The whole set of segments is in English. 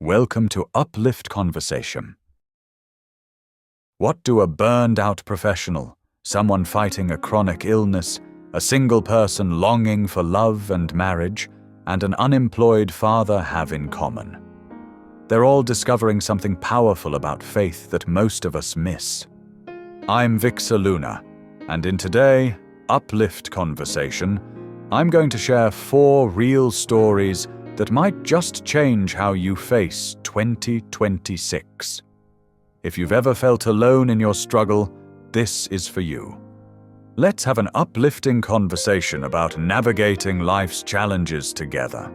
Welcome to Uplift Conversation. What do a burned-out professional, someone fighting a chronic illness, a single person longing for love and marriage, and an unemployed father have in common? They're all discovering something powerful about faith that most of us miss. I'm Victor Luna, and in today's Uplift Conversation, I'm going to share 4 real stories that might just change how you face 2026. If you've ever felt alone in your struggle, this is for you. Let's have an uplifting conversation about navigating life's challenges together.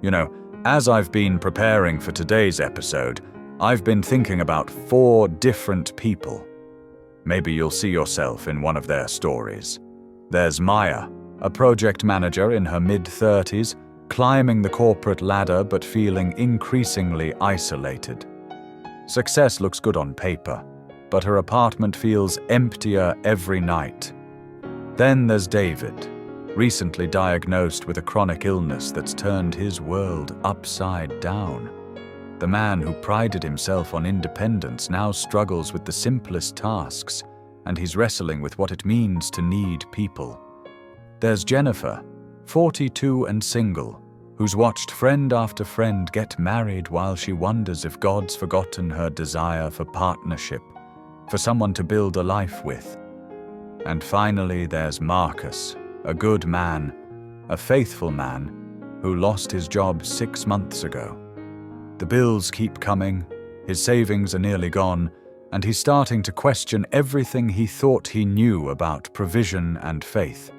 You know, as I've been preparing for today's episode, I've been thinking about 4 different people. Maybe you'll see yourself in one of their stories. There's Maya, a project manager in her mid-30s, climbing the corporate ladder but feeling increasingly isolated. Success looks good on paper, but her apartment feels emptier every night. Then there's David, recently diagnosed with a chronic illness that's turned his world upside down. The man who prided himself on independence now struggles with the simplest tasks, and he's wrestling with what it means to need people. There's Jennifer, 42 and single, who's watched friend after friend get married while she wonders if God's forgotten her desire for partnership, for someone to build a life with. And finally, there's Marcus, a good man, a faithful man, who lost his job 6 months ago. The bills keep coming, his savings are nearly gone, and he's starting to question everything he thought he knew about provision and faith.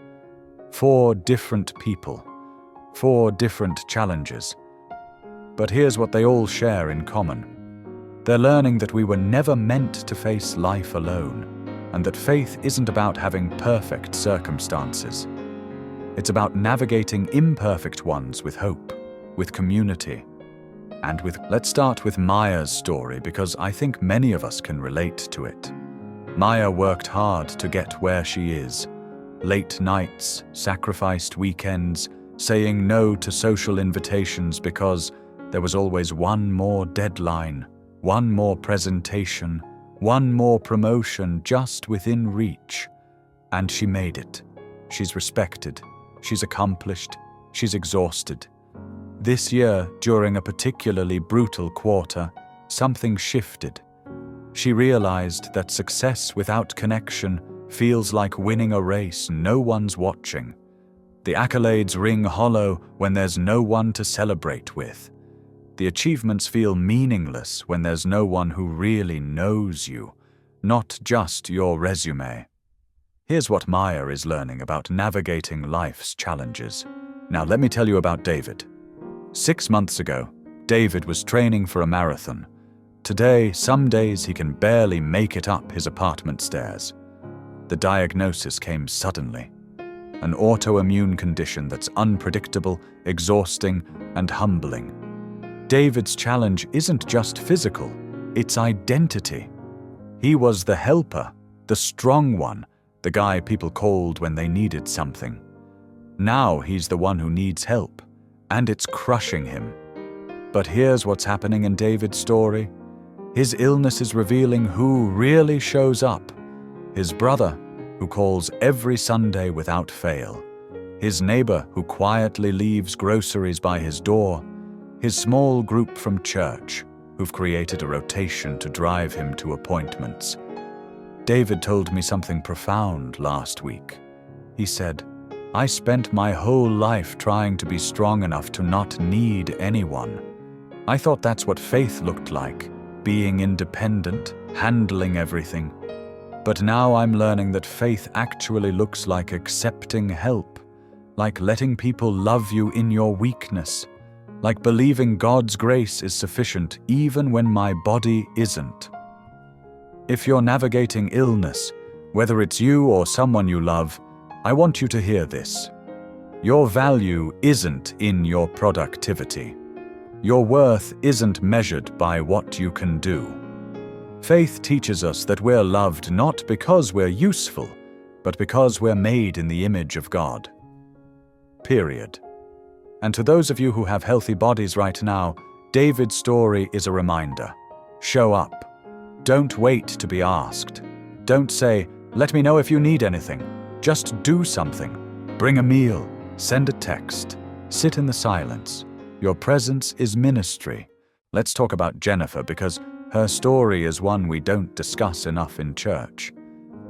4 different people, 4 different challenges. But here's what they all share in common. They're learning that we were never meant to face life alone, and that faith isn't about having perfect circumstances. It's about navigating imperfect ones with hope, with community, and let's start with Maya's story because I think many of us can relate to it. Maya worked hard to get where she is. Late nights, sacrificed weekends, saying no to social invitations because there was always one more deadline, one more presentation, one more promotion just within reach. And she made it. She's respected, she's accomplished, she's exhausted. This year, during a particularly brutal quarter, something shifted. She realized that success without connection feels like winning a race no one's watching. The accolades ring hollow when there's no one to celebrate with. The achievements feel meaningless when there's no one who really knows you, not just your resume. Here's what Maya is learning about navigating life's challenges. Now let me tell you about David. 6 months ago, David was training for a marathon. Today, some days he can barely make it up his apartment stairs. The diagnosis came suddenly. An autoimmune condition that's unpredictable, exhausting, and humbling. David's challenge isn't just physical, it's identity. He was the helper, the strong one, the guy people called when they needed something. Now he's the one who needs help, and it's crushing him. But here's what's happening in David's story. His illness is revealing who really shows up. His brother, who calls every Sunday without fail. His neighbor, who quietly leaves groceries by his door. His small group from church, who've created a rotation to drive him to appointments. David told me something profound last week. He said, "I spent my whole life trying to be strong enough to not need anyone. I thought that's what faith looked like, being independent, handling everything. But now I'm learning that faith actually looks like accepting help, like letting people love you in your weakness, like believing God's grace is sufficient even when my body isn't." If you're navigating illness, whether it's you or someone you love, I want you to hear this. Your value isn't in your productivity. Your worth isn't measured by what you can do. Faith teaches us that we're loved not because we're useful, but because we're made in the image of God. Period. And to those of you who have healthy bodies right now, David's story is a reminder. Show up. Don't wait to be asked. Don't say, "Let me know if you need anything." Just do something. Bring a meal. Send a text. Sit in the silence. Your presence is ministry. Let's talk about Jennifer because her story is one we don't discuss enough in church.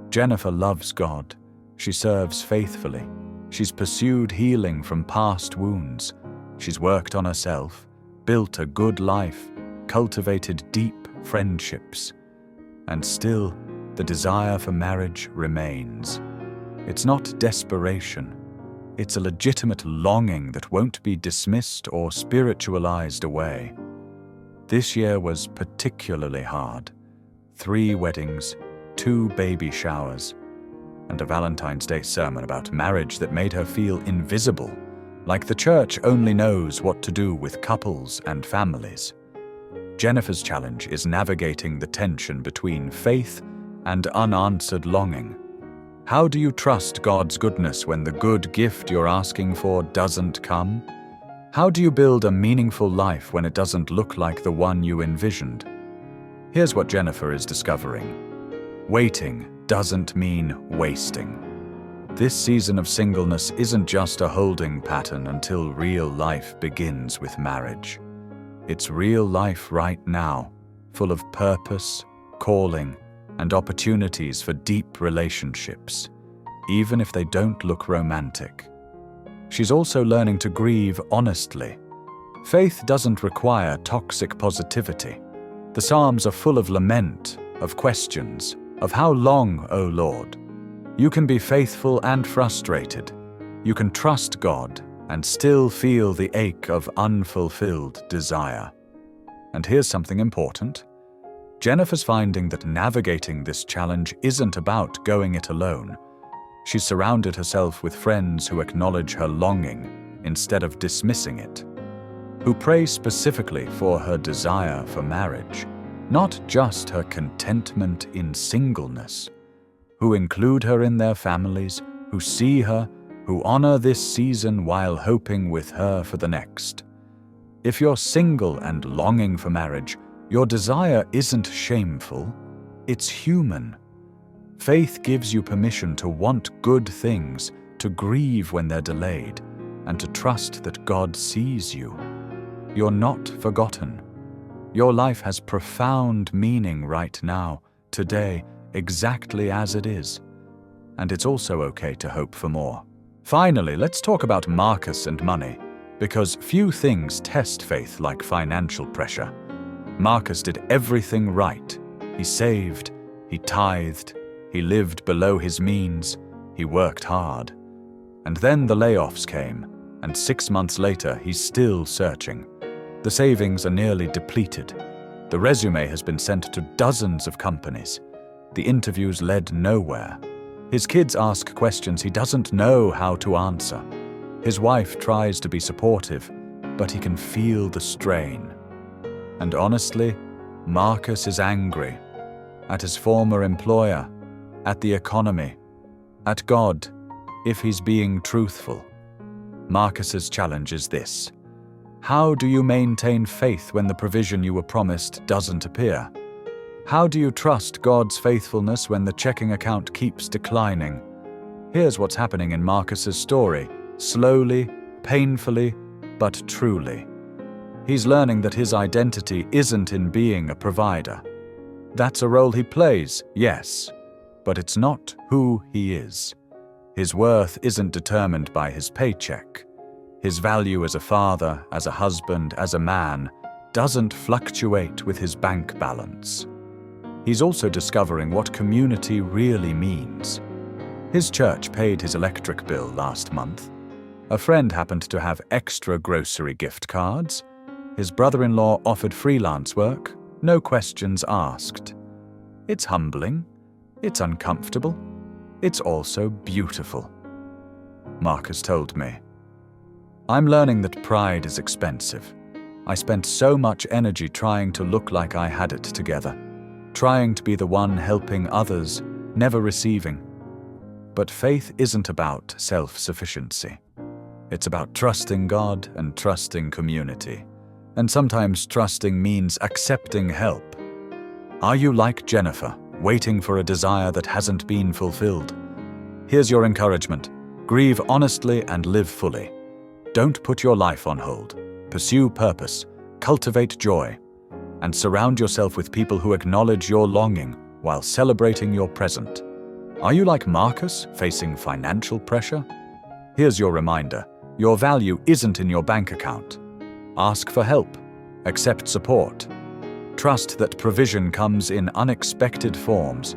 Jennifer loves God. She serves faithfully. She's pursued healing from past wounds. She's worked on herself, built a good life, cultivated deep friendships. And still, the desire for marriage remains. It's not desperation. It's a legitimate longing that won't be dismissed or spiritualized away. This year was particularly hard. 3 weddings, 2 baby showers, and a Valentine's Day sermon about marriage that made her feel invisible, like the church only knows what to do with couples and families. Jennifer's challenge is navigating the tension between faith and unanswered longing. How do you trust God's goodness when the good gift you're asking for doesn't come? How do you build a meaningful life when it doesn't look like the one you envisioned? Here's what Jennifer is discovering. Waiting doesn't mean wasting. This season of singleness isn't just a holding pattern until real life begins with marriage. It's real life right now, full of purpose, calling, and opportunities for deep relationships, even if they don't look romantic. She's also learning to grieve honestly. Faith doesn't require toxic positivity. The Psalms are full of lament, of questions, of how long, O Lord? You can be faithful and frustrated. You can trust God and still feel the ache of unfulfilled desire. And here's something important. Jennifer's finding that navigating this challenge isn't about going it alone. She's surrounded herself with friends who acknowledge her longing instead of dismissing it, who pray specifically for her desire for marriage, not just her contentment in singleness, who include her in their families, who see her, who honor this season while hoping with her for the next. If you're single and longing for marriage, your desire isn't shameful, it's human. Faith gives you permission to want good things, to grieve when they're delayed, and to trust that God sees you. You're not forgotten. Your life has profound meaning right now, today, exactly as it is. And it's also okay to hope for more. Finally, let's talk about Marcus and money, because few things test faith like financial pressure. Marcus did everything right. He saved, he tithed, he lived below his means, he worked hard. And then the layoffs came, and 6 months later he's still searching. The savings are nearly depleted. The resume has been sent to dozens of companies. The interviews led nowhere. His kids ask questions he doesn't know how to answer. His wife tries to be supportive, but he can feel the strain. And honestly, Marcus is angry at his former employer, at the economy, at God, if he's being truthful. Marcus's challenge is this. How do you maintain faith when the provision you were promised doesn't appear? How do you trust God's faithfulness when the checking account keeps declining? Here's what's happening in Marcus's story, slowly, painfully, but truly. He's learning that his identity isn't in being a provider. That's a role he plays, yes, but it's not who he is. His worth isn't determined by his paycheck. His value as a father, as a husband, as a man, doesn't fluctuate with his bank balance. He's also discovering what community really means. His church paid his electric bill last month. A friend happened to have extra grocery gift cards. His brother-in-law offered freelance work, no questions asked. It's humbling, it's uncomfortable, it's also beautiful. Marcus told me, I'm learning that pride is expensive. I spent so much energy trying to look like I had it together, trying to be the one helping others, never receiving. But faith isn't about self-sufficiency. It's about trusting God and trusting community. And sometimes trusting means accepting help. Are you like Jennifer, waiting for a desire that hasn't been fulfilled? Here's your encouragement. Grieve honestly and live fully. Don't put your life on hold. Pursue purpose, cultivate joy, and surround yourself with people who acknowledge your longing while celebrating your present. Are you like Marcus, facing financial pressure? Here's your reminder. Your value isn't in your bank account. Ask for help. Accept support. Trust that provision comes in unexpected forms,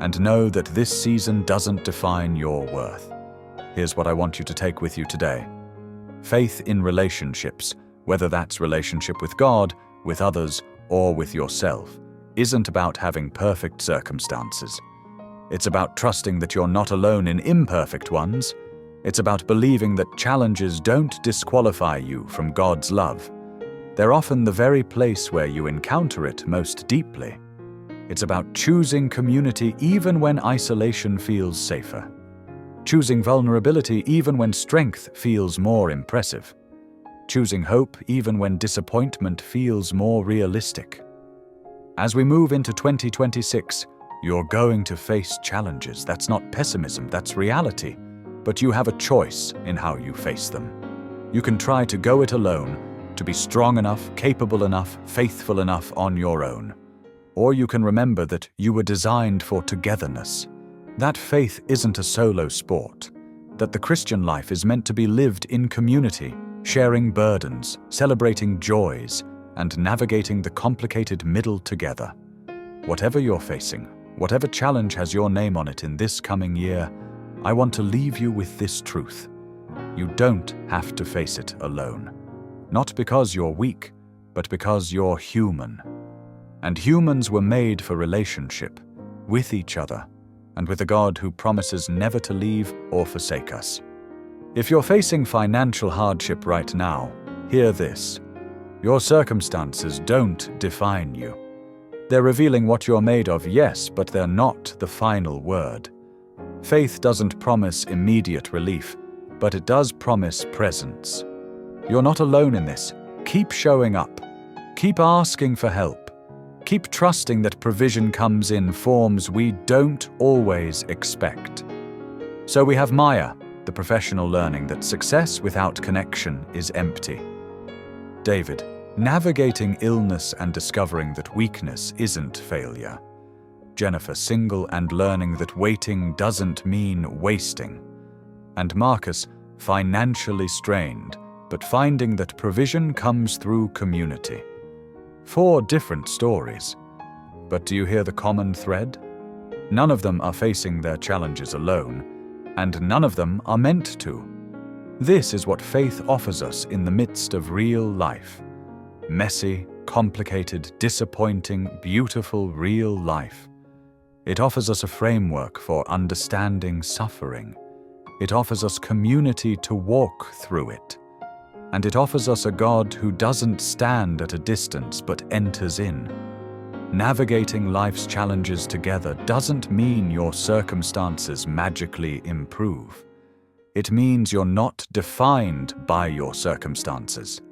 and know that this season doesn't define your worth. Here's what I want you to take with you today. Faith in relationships, whether that's relationship with God, with others, or with yourself, isn't about having perfect circumstances. It's about trusting that you're not alone in imperfect ones. It's about believing that challenges don't disqualify you from God's love. They're often the very place where you encounter it most deeply. It's about choosing community even when isolation feels safer. Choosing vulnerability even when strength feels more impressive. Choosing hope even when disappointment feels more realistic. As we move into 2026, you're going to face challenges. That's not pessimism, that's reality. But you have a choice in how you face them. You can try to go it alone, to be strong enough, capable enough, faithful enough on your own. Or you can remember that you were designed for togetherness. That faith isn't a solo sport. That the Christian life is meant to be lived in community, sharing burdens, celebrating joys, and navigating the complicated middle together. Whatever you're facing, whatever challenge has your name on it in this coming year, I want to leave you with this truth. You don't have to face it alone. Not because you're weak, but because you're human. And humans were made for relationship, with each other, and with a God who promises never to leave or forsake us. If you're facing financial hardship right now, hear this. Your circumstances don't define you. They're revealing what you're made of, yes, but they're not the final word. Faith doesn't promise immediate relief, but it does promise presence. You're not alone in this. Keep showing up. Keep asking for help. Keep trusting that provision comes in forms we don't always expect. So we have Maya, the professional, learning that success without connection is empty. David, navigating illness and discovering that weakness isn't failure. Jennifer, single and learning that waiting doesn't mean wasting. And Marcus, financially strained, but finding that provision comes through community. 4 different stories. But do you hear the common thread? None of them are facing their challenges alone, and none of them are meant to. This is what faith offers us in the midst of real life. Messy, complicated, disappointing, beautiful, real life. It offers us a framework for understanding suffering. It offers us community to walk through it. And it offers us a God who doesn't stand at a distance but enters in. Navigating life's challenges together doesn't mean your circumstances magically improve. It means you're not defined by your circumstances.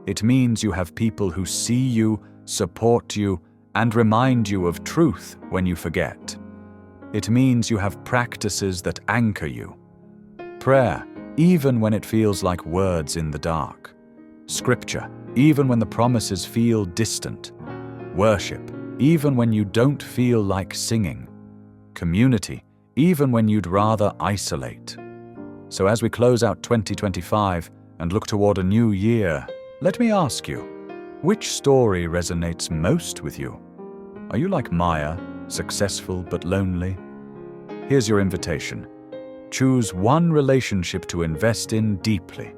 It means you have people who see you, support you, and remind you of truth when you forget. It means you have practices that anchor you. Prayer, even when it feels like words in the dark. Scripture, even when the promises feel distant. Worship, even when you don't feel like singing. Community, even when you'd rather isolate. So as we close out 2025 and look toward a new year, let me ask you, which story resonates most with you? Are you like Maya, successful but lonely? Here's your invitation. Choose one relationship to invest in deeply.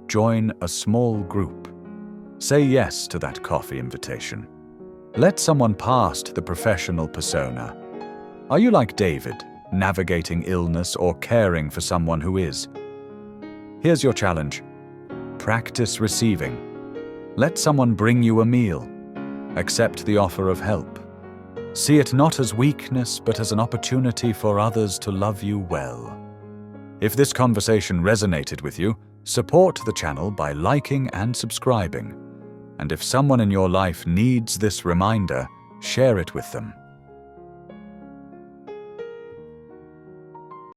Join a small group. Say yes to that coffee invitation. Let someone past the professional persona. Are you like David, navigating illness or caring for someone who is? Here's your challenge. Practice receiving. Let someone bring you a meal. Accept the offer of help. See it not as weakness, but as an opportunity for others to love you well. If this conversation resonated with you, support the channel by liking and subscribing. And if someone in your life needs this reminder, share it with them.